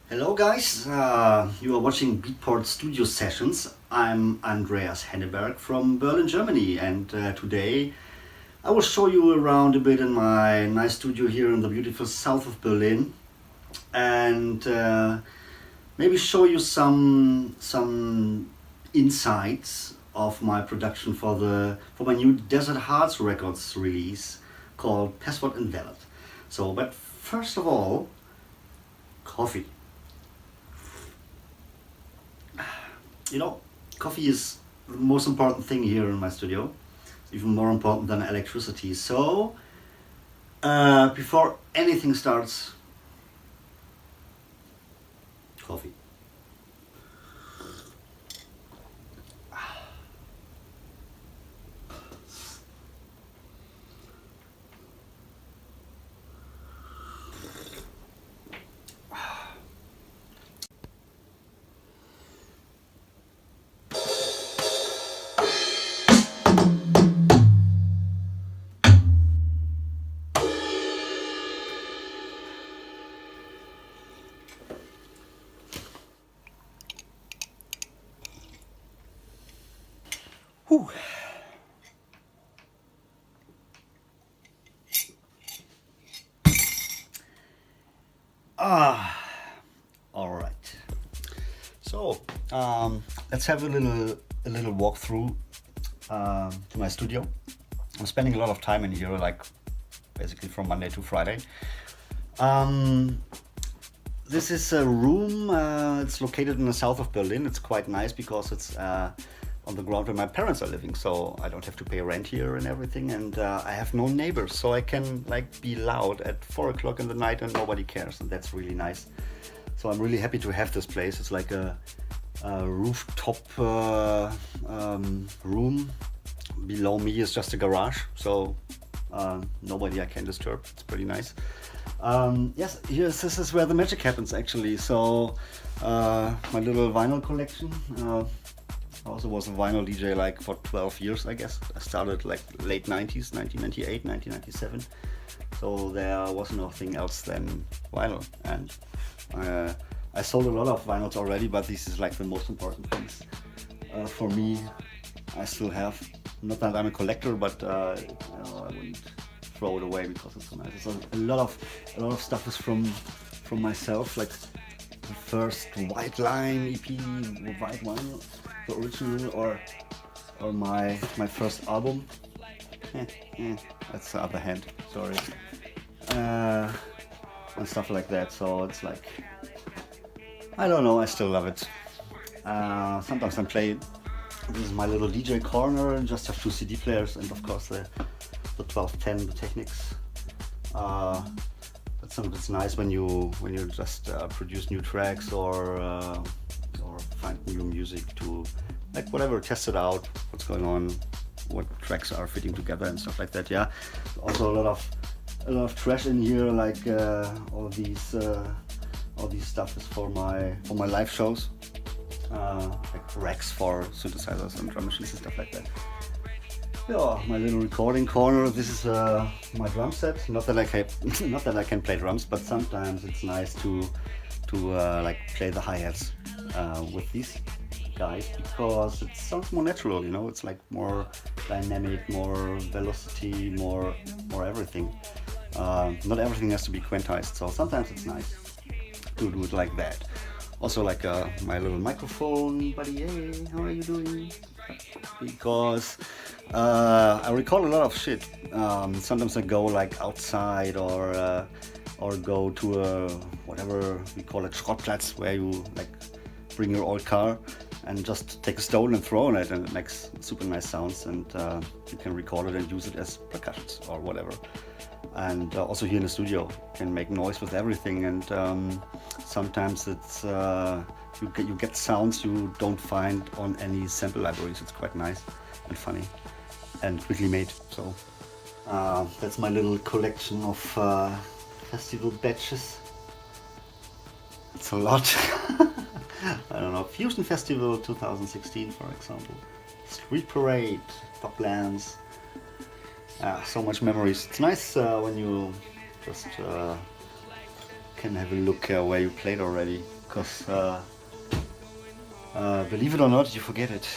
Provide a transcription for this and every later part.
Hello guys, you are watching Beatport Studio Sessions. I'm Andreas Henneberg from Berlin, Germany, and today I will show you around a bit in my nice studio here in the beautiful south of Berlin, and maybe show you some insights of my production for my new Desert Hearts Records release called Password Invalid. So, but first of all, coffee. You know, coffee is the most important thing here in my studio. It's even more important than electricity. So, before anything starts, coffee. Whew. All right. So let's have a little walkthrough to my studio. I'm spending a lot of time in here, like basically from Monday to Friday. This is a room. It's located in the south of Berlin. It's quite nice because it's on the ground where my parents are living, so I don't have to pay rent here and everything, and I have no neighbors, so I can like be loud at 4 o'clock in the night and nobody cares, and that's really nice. So I'm really happy to have this place. It's like a rooftop room. Below me is just a garage, so nobody I can disturb. It's pretty nice. Yes, this is where the magic happens actually. So my little vinyl collection. I also was a vinyl DJ like for 12 years, I guess. I started like late 90s, 1998, 1997. So there was nothing else than vinyl. And I sold a lot of vinyls already, but this is like the most important things for me. I still have, not that I'm a collector, but I wouldn't throw it away because it's so nice. So a lot of stuff is from myself, like the first White Line EP, White Vinyl, the original, or my first album. That's the other hand, sorry. And stuff like that. So it's like, I don't know, I still love it. Sometimes I play. This is my little DJ corner, and just have two CD players, and of course the 1210, the Technics. That's something that's nice when you just produce new tracks or find new music to, like, whatever, test it out, what's going on, what tracks are fitting together and stuff like that. Yeah. Also a lot of trash in here, like all these stuff is for my live shows. Like racks for synthesizers and drum machines and stuff like that. Yeah, my little recording corner. This is my drum set. Not that I can play drums, but sometimes it's nice to like play the hi-hats with these guys because it sounds more natural. You know, it's like more dynamic, more velocity, more everything. Not everything has to be quantized, so sometimes it's nice to do it like that. Also, like my little microphone, buddy. Hey, how are you doing? Because I record a lot of shit. Sometimes I go like outside or go to a, whatever we call it, Schrottplatz, where you like bring your old car and just take a stone and throw on it, and it makes super nice sounds, and you can record it and use it as percussions or whatever. And also here in the studio, you can make noise with everything, and sometimes it's you get sounds you don't find on any sample libraries. It's quite nice and funny and quickly made. So that's my little collection of festival batches. It's a lot. I don't know, Fusion Festival 2016, for example. Street Parade, Docklands. So much memories. It's nice when you just can have a look where you played already. because believe it or not, you forget it.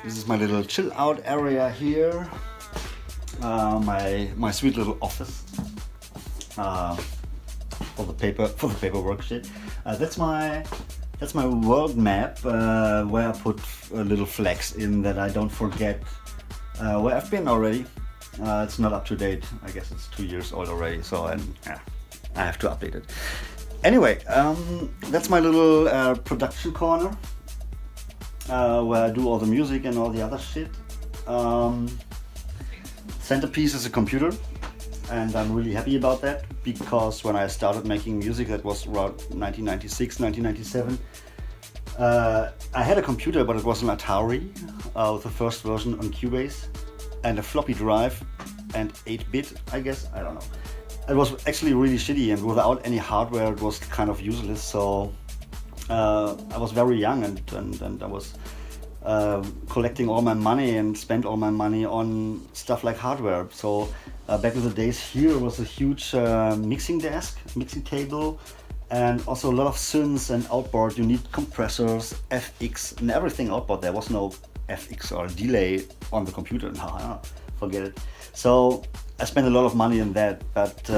This is my little chill out area here. My sweet little office for the paperwork shit. That's my world map where I put little flags in that I don't forget where I've been already. It's not up to date. I guess it's 2 years old already, so I have to update it. Anyway, that's my little production corner where I do all the music and all the other shit. Centerpiece is a computer, and I'm really happy about that because when I started making music, that was around 1996, 1997. I had a computer, but it was an Atari with the first version on Cubase and a floppy drive and 8-bit, I guess. I don't know. It was actually really shitty, and without any hardware, it was kind of useless. So I was very young, and I was collecting all my money and spent all my money on stuff like hardware. So back in the days, here was a huge mixing desk, mixing table, and also a lot of synths and outboard. You need compressors, FX, and everything outboard. There was no FX or delay on the computer. No, forget it. So I spent a lot of money on that, but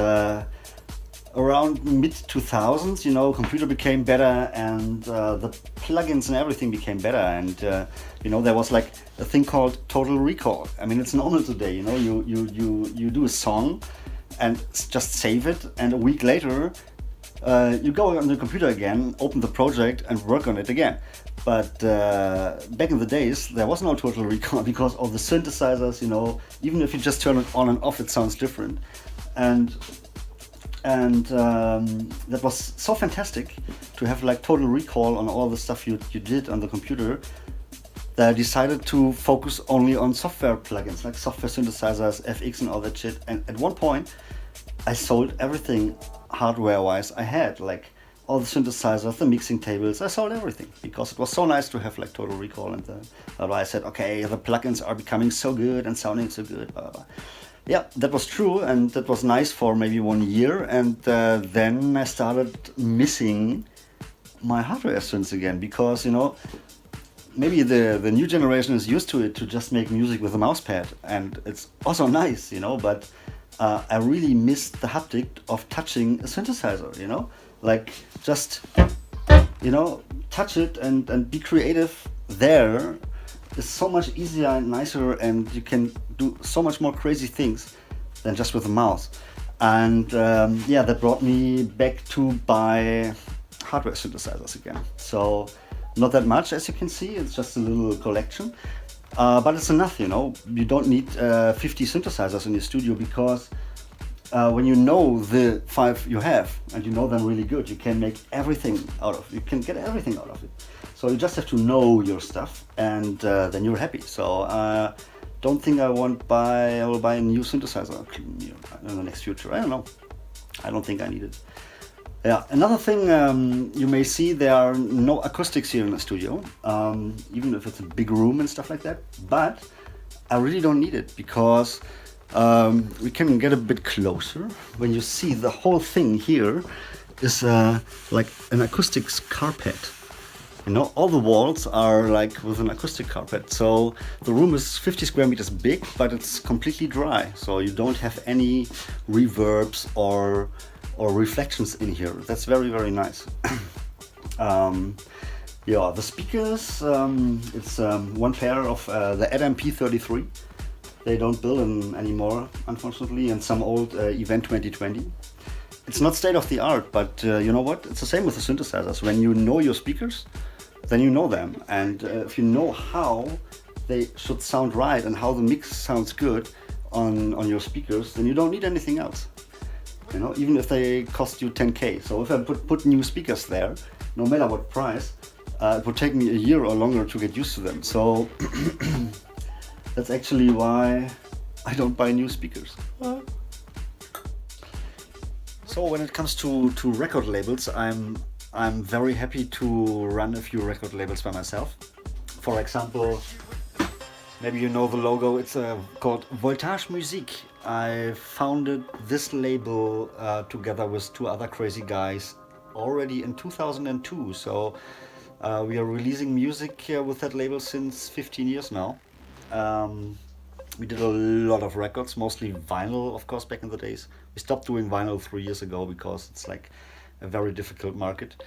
around mid-2000s, computer became better, and the plugins and everything became better, and there was like a thing called Total Recall. I mean, it's normal today. You do a song and just save it, and a week later you go on the computer again, open the project, and work on it again. But back in the days, there was no Total Recall because all the synthesizers, even if you just turn it on and off, it sounds different. And that was so fantastic to have like Total Recall on all the stuff you did on the computer, that I decided to focus only on software plugins, like software synthesizers, FX and all that shit. And at one point, I sold everything hardware-wise I had, like all the synthesizers, the mixing tables. I sold everything because it was so nice to have like Total Recall. And I said, okay, the plugins are becoming so good and sounding so good, blah, blah, blah. Yeah, that was true, and that was nice for maybe 1 year, and then I started missing my hardware synths again because, maybe the new generation is used to it, to just make music with a mouse pad, and it's also nice, but I really missed the haptic of touching a synthesizer, like just, touch it and be creative there. Is so much easier and nicer, and you can do so much more crazy things than just with a mouse. And that brought me back to buy hardware synthesizers again. So not that much, as you can see, it's just a little collection, but it's enough. You don't need 50 synthesizers in your studio, because when you know the 5 you have and you know them really good, you can make everything out of it. You can get everything out of it. So you just have to know your stuff, and then you're happy. So don't think I will buy a new synthesizer in the next future. I don't know. I don't think I need it. Yeah. Another thing, you may see there are no acoustics here in the studio, even if it's a big room and stuff like that. But I really don't need it, because we can get a bit closer. When you see the whole thing here is like an acoustics carpet. All the walls are like with an acoustic carpet. So the room is 50 square meters big, but it's completely dry. So you don't have any reverbs or reflections in here. That's very, very nice. The speakers, it's one pair of the Adam P33. They don't build them anymore, unfortunately, and some old Event 2020. It's not state of the art, but you know what? It's the same with the synthesizers. When you know your speakers, then you know them. And if you know how they should sound right and how the mix sounds good on your speakers, then you don't need anything else. Even if they cost you 10K. So if I put new speakers there, no matter what price, it would take me a year or longer to get used to them. So that's actually why I don't buy new speakers. So when it comes to record labels, I'm very happy to run a few record labels by myself. For example, maybe you know the logo, it's called Voltage Musik. I founded this label together with 2 other crazy guys already in 2002. So we are releasing music with that label since 15 years now. Um, we did a lot of records, mostly vinyl, of course, back in the days. We stopped doing vinyl 3 years ago because it's like a very difficult market.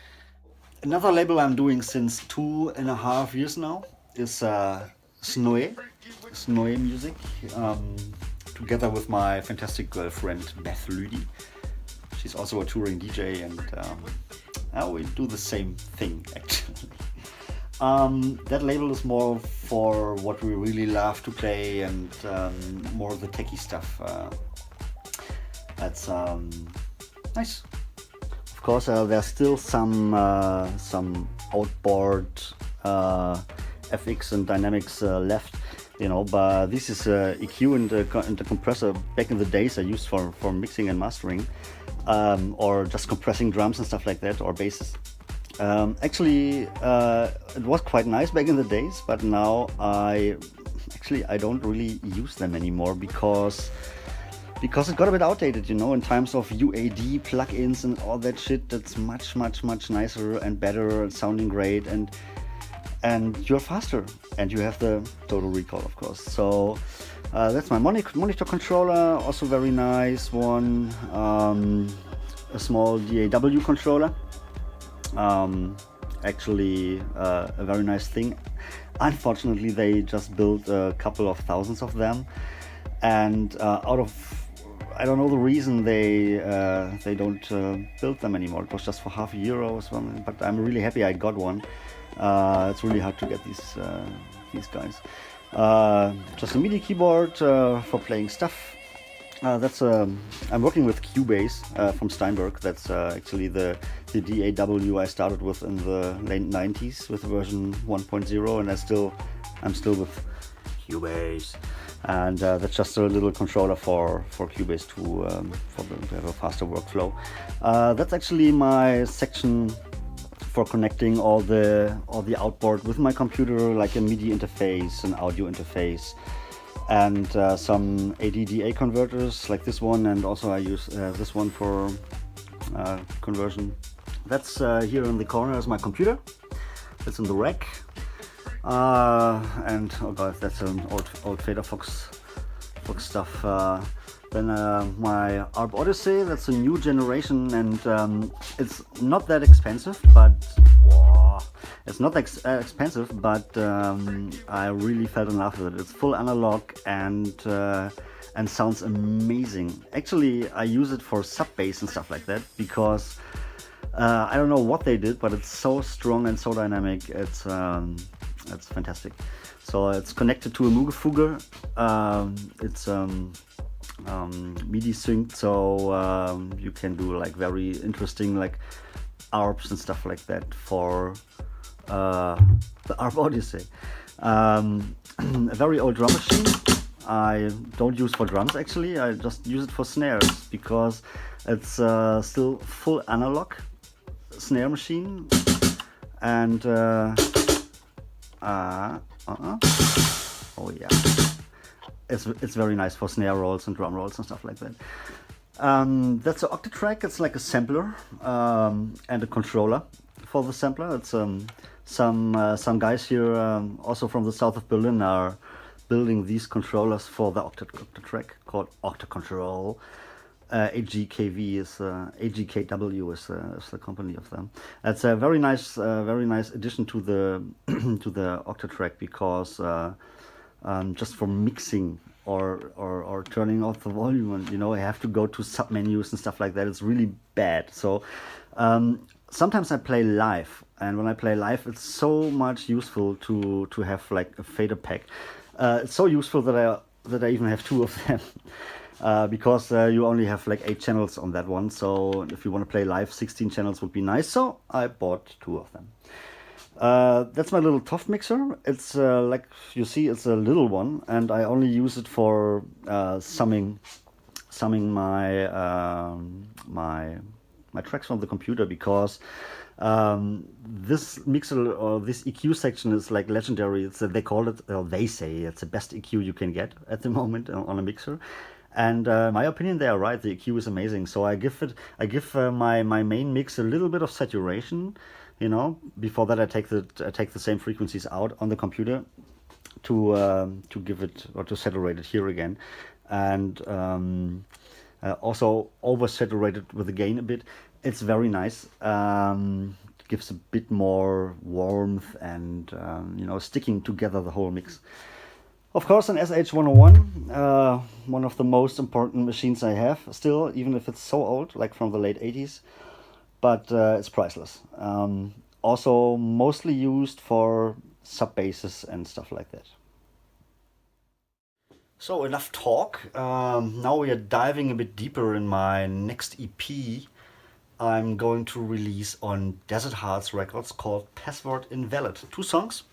Another label I'm doing since 2.5 years now is Snoe Music, um, together with my fantastic girlfriend Beth Lüdi. She's also a touring DJ, and we do the same thing actually. That label is more for what we really love to play, and more the techie stuff. That's nice. Of course, there's still some outboard FX and dynamics left, but this is EQ and the compressor back in the days I used for mixing and mastering, or just compressing drums and stuff like that, or basses. Actually, it was quite nice back in the days, but now I don't really use them anymore because it got a bit outdated, in terms of UAD plugins and all that shit. That's much nicer and better and sounding great, and you're faster, and you have the total recall, of course. So that's my monitor controller, also very nice one. A small DAW controller. Actually, a very nice thing. Unfortunately, they just built a couple of thousands of them, and out of, I don't know the reason, they don't build them anymore. It was just for €0.50 or something, but I'm really happy I got one. It's really hard to get these guys. Just a MIDI keyboard for playing stuff. I'm working with Cubase from Steinberg. That's actually the DAW I started with in the late 90s with version 1.0, and I'm still with Cubase. And that's just a little controller for Cubase to have a faster workflow. That's actually my section for connecting all the outboard with my computer, like a MIDI interface, an audio interface, and some ADDA converters like this one, and also I use this one for conversion. That's here in the corner is my computer. It's in the rack. And oh god, that's an old Fader Fox stuff. Then my ARP Odyssey, that's a new generation, and it's not that expensive, but I really fell in love with it. It's full analog and sounds amazing. Actually, I use it for sub bass and stuff like that because I don't know what they did, but it's so strong and so dynamic. It's fantastic. So it's connected to a Mugefuge. It's MIDI synced, so you can do like very interesting like ARPs and stuff like that for the ARP Odyssey. A very old drum machine. I don't use for drums actually. I just use it for snares because it's still full analog snare machine, and oh yeah, it's very nice for snare rolls and drum rolls and stuff like that. That's an Octatrack. It's like a sampler and a controller for the sampler. It's some guys here also from the south of Berlin are building these controllers for the Octatrack called Octacontrol. AGKW is the company of them. It's a very nice addition to the to the Octatrack because just for mixing or turning off the volume, and I have to go to sub menus and stuff like that. It's really bad. So sometimes I play live, and when I play live, it's so much useful to have like a fader pack. It's so useful that I even have two of them. Because you only have like 8 channels on that one, so if you want to play live, 16 channels would be nice, so I bought 2 of them. That's my little Toft mixer. It's like you see, it's a little one, and I only use it for summing my tracks from the computer, because this mixer or this EQ section is like legendary. They call it, or they say it's the best EQ you can get at the moment on a mixer. And in my opinion, they are right. The EQ is amazing. So I give my main mix a little bit of saturation. Before that, I take the same frequencies out on the computer to give it, or to saturate it here again, and also oversaturate it with the gain a bit. It's very nice. Gives a bit more warmth and sticking together the whole mix. Of course, an SH-101, one of the most important machines I have still, even if it's so old, like from the late 80s, but it's priceless. Also mostly used for sub basses and stuff like that. So enough talk. Now we are diving a bit deeper in my next EP I'm going to release on Desert Hearts Records, called Password Invalid. 2 songs.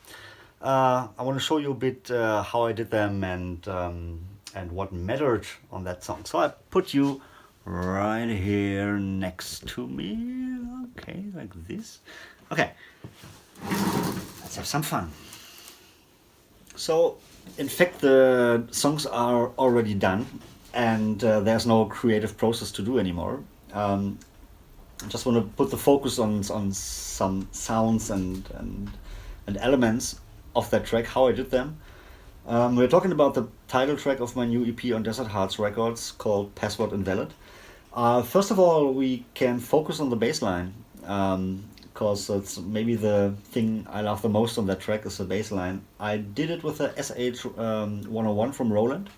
I want to show you a bit how I did them and what mattered on that song. So I put you right here next to me. Okay, like this. Okay, let's have some fun. So, in fact, the songs are already done, and there's no creative process to do anymore. I just want to put the focus on some sounds and elements of that track, how I did them. We're talking about the title track of my new EP on Desert Hearts Records, called Password Invalid. First of all, we can focus on the bass line, because it's maybe the thing I love the most on that track is the bass line. I did it with a SH-101 from Roland.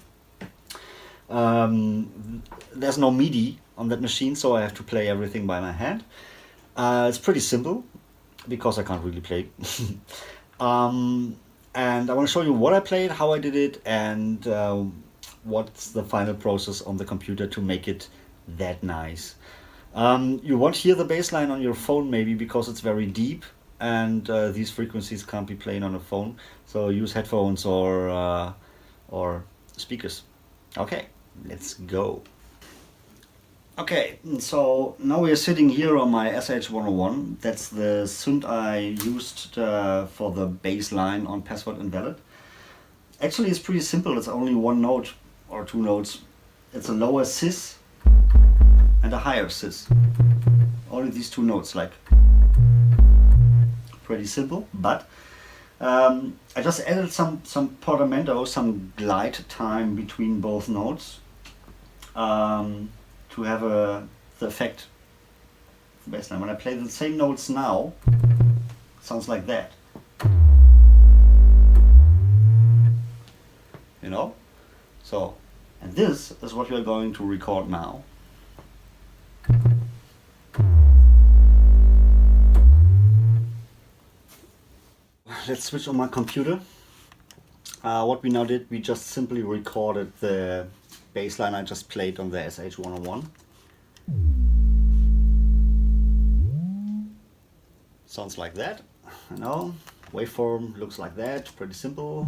There's no MIDI on that machine, so I have to play everything by my hand. It's pretty simple, because I can't really play. And I want to show you what I played, how I did it, and what's the final process on the computer to make it that nice. You won't hear the bass line on your phone maybe, because it's very deep, and these frequencies can't be played on a phone, so use headphones or speakers. Okay, let's go. Okay, so now we are sitting here on my SH-101. That's the synth I used for the bass line on Password Invalid. Actually, it's pretty simple. It's only 1 note or 2 notes. It's a lower cis and a higher cis. Only these 2 notes, like. Pretty simple, but I just added some portamento, some glide time between both notes. To have the effect of the bass line. When I play the same notes now, it sounds like that. So, and this is what we are going to record now. Let's switch on my computer. What we now did, we just simply recorded the bass line I just played on the SH-101. Sounds like that. Waveform looks like that, pretty simple.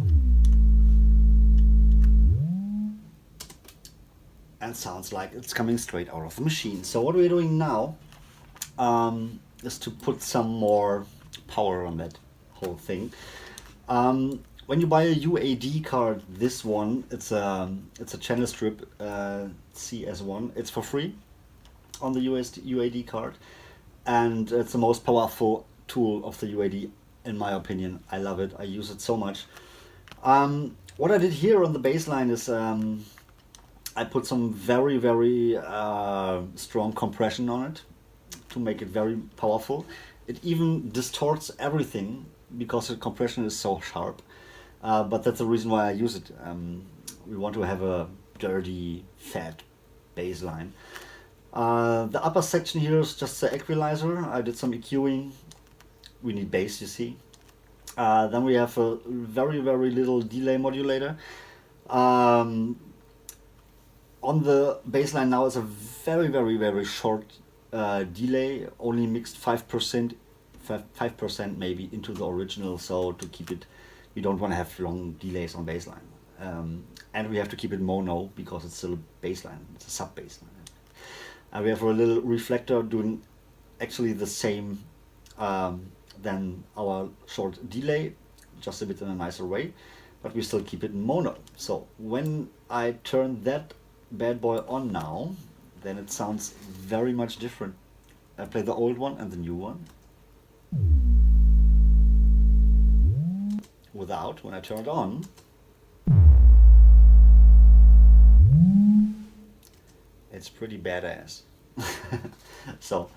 And sounds like it's coming straight out of the machine. So what we're doing now is to put some more power on that whole thing. When you buy a UAD card, this one, it's a channel strip CS1. It's for free on the UAD card, and it's the most powerful tool of the UAD, in my opinion. I love it. I use it so much. What I did here on the bass line is I put some very strong compression on it to make it very powerful. It even distorts everything because the compression is so sharp. But that's the reason why I use it. We want to have a dirty, fat bass line. The upper section here is just the equalizer. I did some EQing. We need bass, you see. Then we have a very little delay modulator. On the bass line now is a very short delay, only mixed 5% maybe into the original, so to keep it, we don't want to have long delays on bassline. And we have to keep it mono because it's still a bassline, it's a sub bassline. And we have a little reflector doing actually the same than our short delay, just a bit in a nicer way, but we still keep it mono. So when I turn that bad boy on now, then it sounds very much different. I play the old one and the new one. Without, when I turn it on, it's pretty badass. So,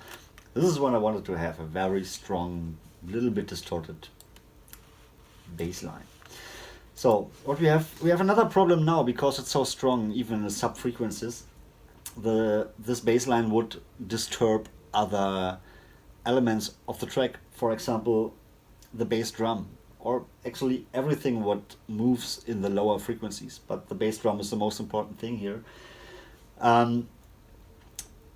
this is what I wanted to have, a very strong, little bit distorted bass line. So, what we have another problem now, because it's so strong, even in the sub frequencies, this bass line would disturb other elements of the track. For example, the bass drum, or actually everything what moves in the lower frequencies, but the bass drum is the most important thing here,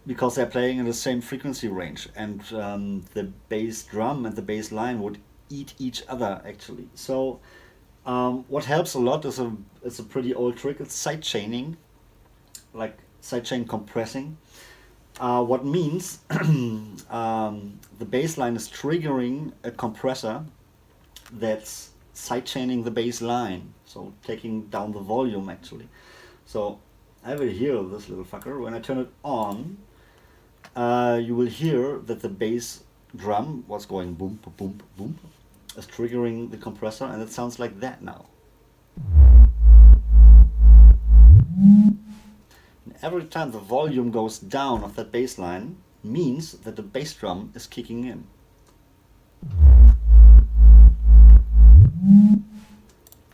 because they're playing in the same frequency range, and the bass drum and the bass line would eat each other actually. So what helps a lot is a pretty old trick. It's side chaining, like sidechain compressing. What means the bass line is triggering a compressor that's sidechaining the bass line, so taking down the volume actually. So I will hear this little fucker. When I turn it on, you will hear that the bass drum, what's going boom, boom, boom, boom, is triggering the compressor, and it sounds like that now. And every time the volume goes down of that bass line means that the bass drum is kicking in.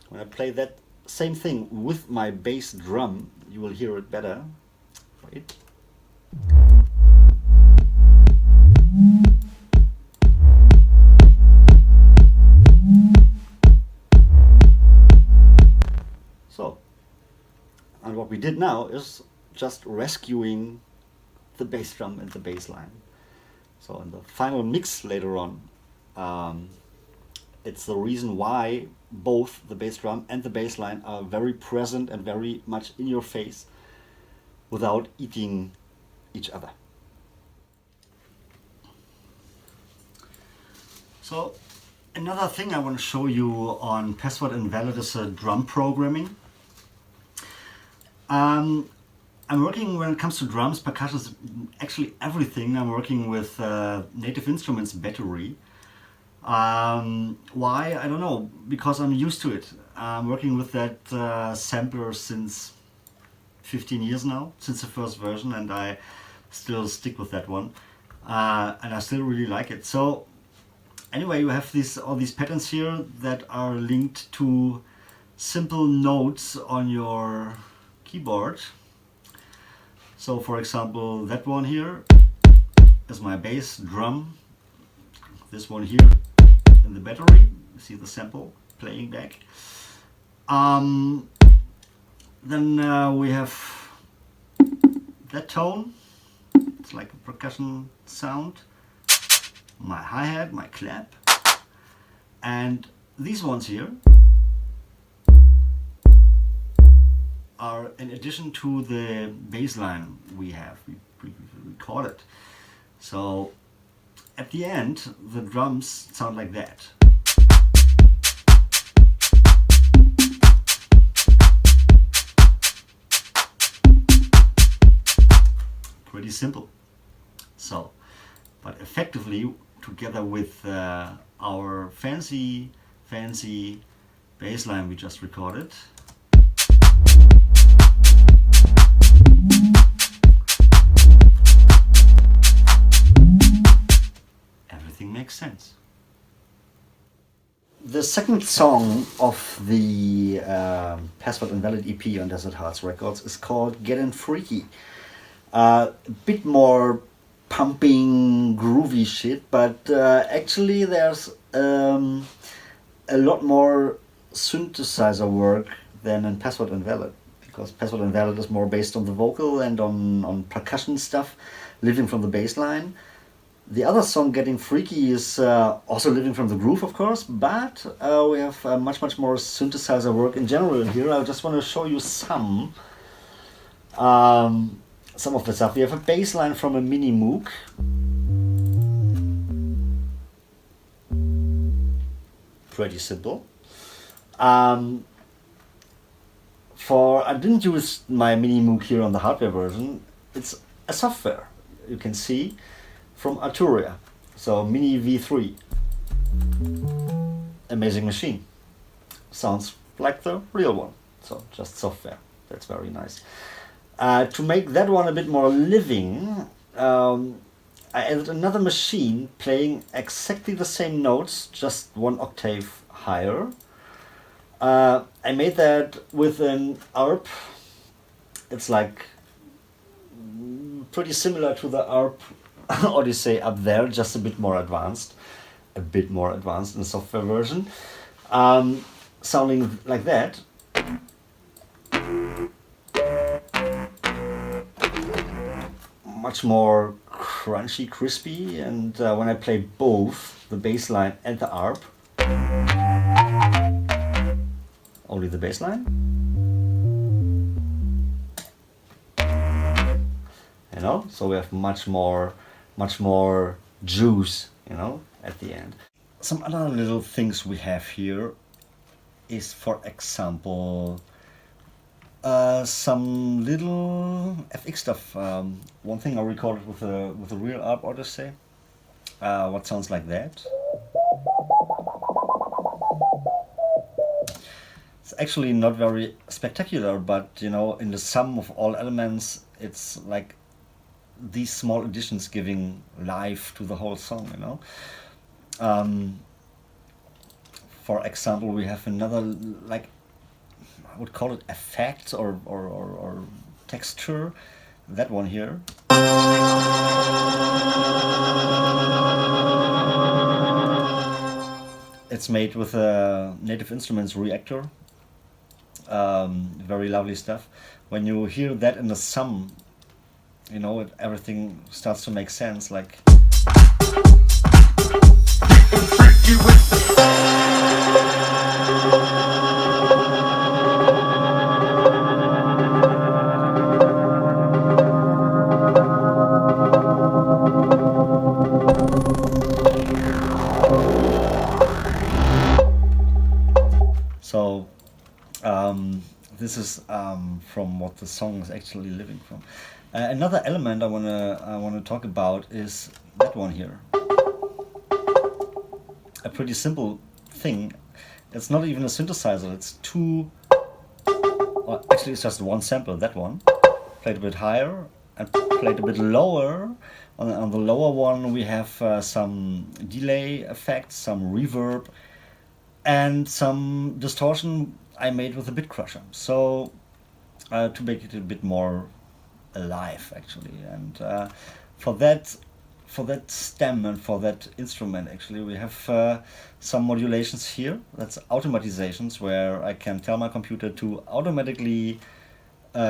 When I play that same thing with my bass drum, you will hear it better. Wait. So, and what we did now is just rescuing the bass drum and the bass line. So in the final mix later on, it's the reason why both the bass drum and the bass line are very present and very much in your face without eating each other. So another thing I want to show you on Password Invalid is drum programming. I'm working, when it comes to drums, percussions, actually everything, I'm working with Native Instruments battery. Why? I don't know, because I'm used to it. I'm working with that sampler since 15 years now, since the first version, and I still stick with that one. And I still really like it. So anyway, you have all these patterns here that are linked to simple notes on your keyboard. So for example, that one here is my bass drum. This one here in the battery, you see the sample playing back. Then we have that tone, it's like a percussion sound, my hi-hat, my clap, and these ones here are in addition to the bass line we recorded. So at the end, the drums sound like that. Pretty simple. So, but effectively, together with our fancy bass line we just recorded, makes sense. The second song of the Password Invalid EP on Desert Hearts Records is called Getting Freaky. A bit more pumping, groovy shit, but actually there's a lot more synthesizer work than in Password Invalid, because Password Invalid is more based on the vocal and on percussion stuff, living from the bass line. The other song, Getting Freaky, is also living from the groove, of course, but we have much more synthesizer work in general here. I just want to show you some of the stuff. We have a bass line from a Mini Moog. Pretty simple. I didn't use my Mini Moog here on the hardware version. It's a software you can see from Arturia. So Mini V3. Amazing machine. Sounds like the real one. So just software. That's very nice. To make that one a bit more living, I added another machine playing exactly the same notes, just one octave higher. I made that with an ARP. It's like pretty similar to the ARP Odyssey up there, just a bit more advanced. A bit more advanced in the software version. Sounding like that. Much more crunchy, crispy, and when I play both the bass line and the ARP, only the bass line, you know, so we have much more juice, you know, at the end. Some other little things we have here is, for example, some little FX stuff. One thing I recorded with a real ARP Odyssey. What sounds like that? It's actually not very spectacular, but you know, in the sum of all elements, it's like these small additions giving life to the whole song, you know. For example, we have another, like, I would call it effect or texture. That one here. It's made with a Native Instruments reactor. Very lovely stuff. When you hear that in the sum, you know, everything starts to make sense. Like. So this is from what the song is actually living from. Another element I wanna talk about is that one here. A pretty simple thing. It's not even a synthesizer. It's two. Or actually, it's just one sample. That one played a bit higher and played a bit lower. On the lower one, we have some delay effects, some reverb, and some distortion I made with a bit crusher. So to make it a bit more alive, actually. And for that stem and for that instrument, actually, we have some modulations here. That's automatizations, where I can tell my computer to automatically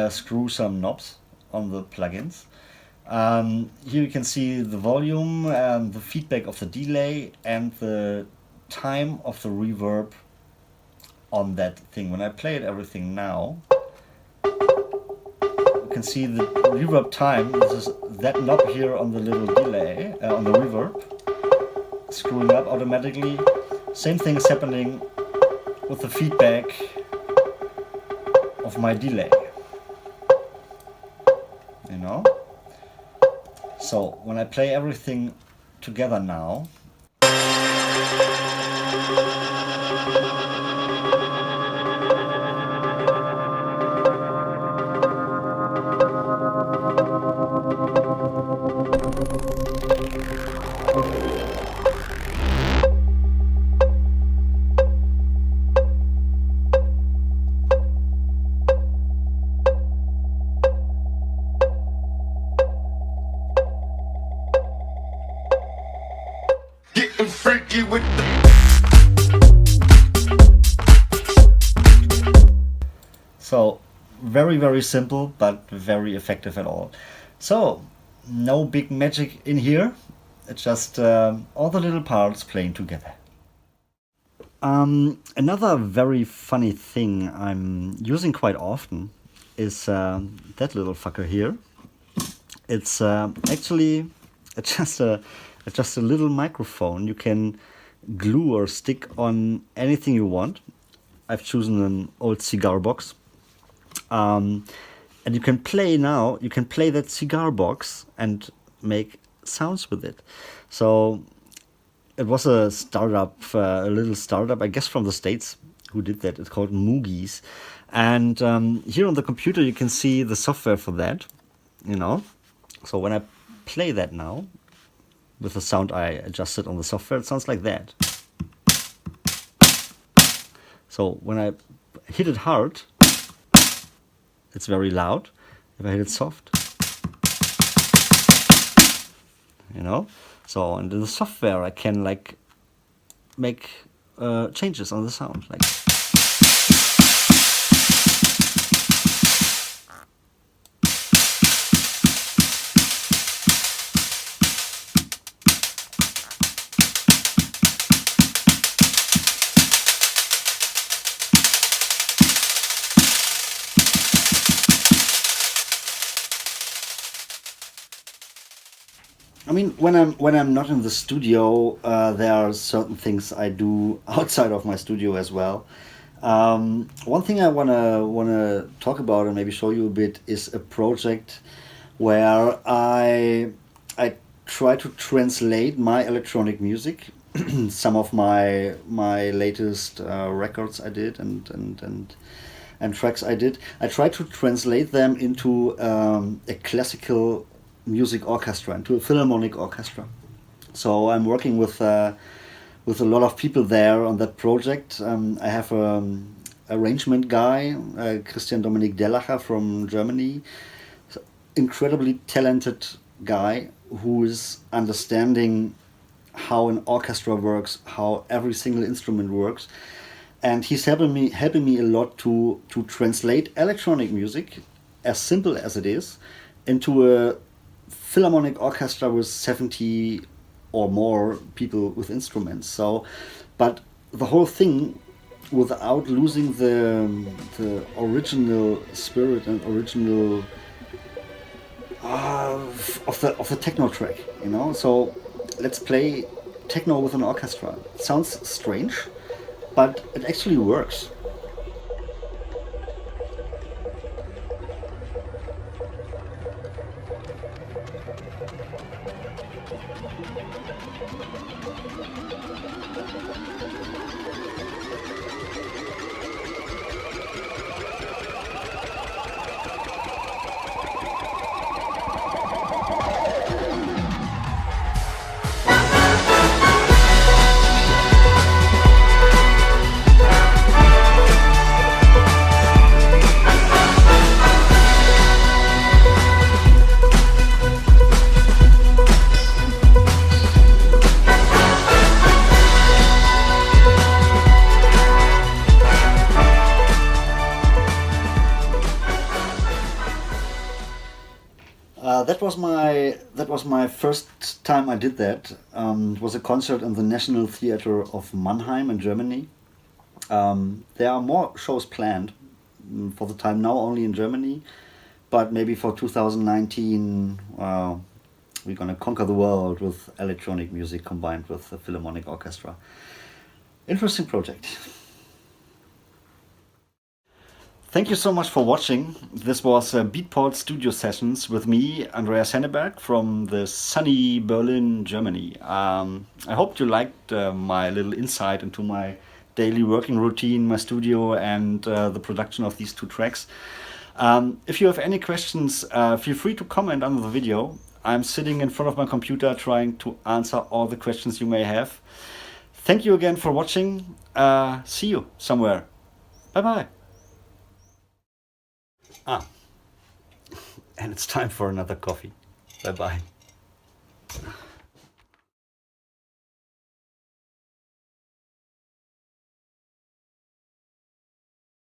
screw some knobs on the plugins. Here you can see the volume, the feedback of the delay, and the time of the reverb on that thing. When I play it everything now, you can see the reverb time. This is that knob here on the little delay, on the reverb, screwing up automatically. Same thing is happening with the feedback of my delay, you know. So when I play everything together now, getting freaky with the. so very simple, but very effective at all. So no big magic in here. It's just all the little parts playing together. Another very funny thing I'm using quite often is that little fucker here. It's actually just a little microphone you can glue or stick on anything you want. I've chosen an old Cigar Box. And you can play now, you can play that Cigar Box and make sounds with it. So it was a startup, a little startup, I guess from the States, who did that. It's called Moogies. And here on the computer you can see the software for that, you know. So when I play that now, with the sound I adjusted on the software, it sounds like that. So when I hit it hard, it's very loud. If I hit it soft, you know. So and in the software I can like make changes on the sound, like. I mean, when I'm not in the studio, there are certain things I do outside of my studio as well. One thing I wanna talk about and maybe show you a bit is a project where I try to translate my electronic music, some of my latest records I did and tracks I did. I try to translate them into a classical music orchestra, into a philharmonic orchestra. So I'm working with a lot of people there on that project. I have an arrangement guy, Christian Dominik Dellacher from Germany, incredibly talented guy who is understanding how an orchestra works, how every single instrument works, and he's helping me a lot to translate electronic music, as simple as it is, into a philharmonic orchestra with 70 or more people with instruments. So, but the whole thing without losing the original spirit and original of the techno track, you know. So let's play techno with an orchestra. It sounds strange, but it actually works. That was my first time I did that. It was a concert in the National Theatre of Mannheim in Germany. There are more shows planned for the time now, only in Germany, but maybe for 2019 we're gonna conquer the world with electronic music combined with a philharmonic orchestra. Interesting project. Thank you so much for watching. This was Beatport Studio Sessions with me, Andreas Henneberg, from the sunny Berlin, Germany. I hope you liked my little insight into my daily working routine, my studio, and the production of these two tracks. If you have any questions, feel free to comment under the video. I'm sitting in front of my computer trying to answer all the questions you may have. Thank you again for watching. See you somewhere. Bye-bye. And it's time for another coffee. Bye-bye.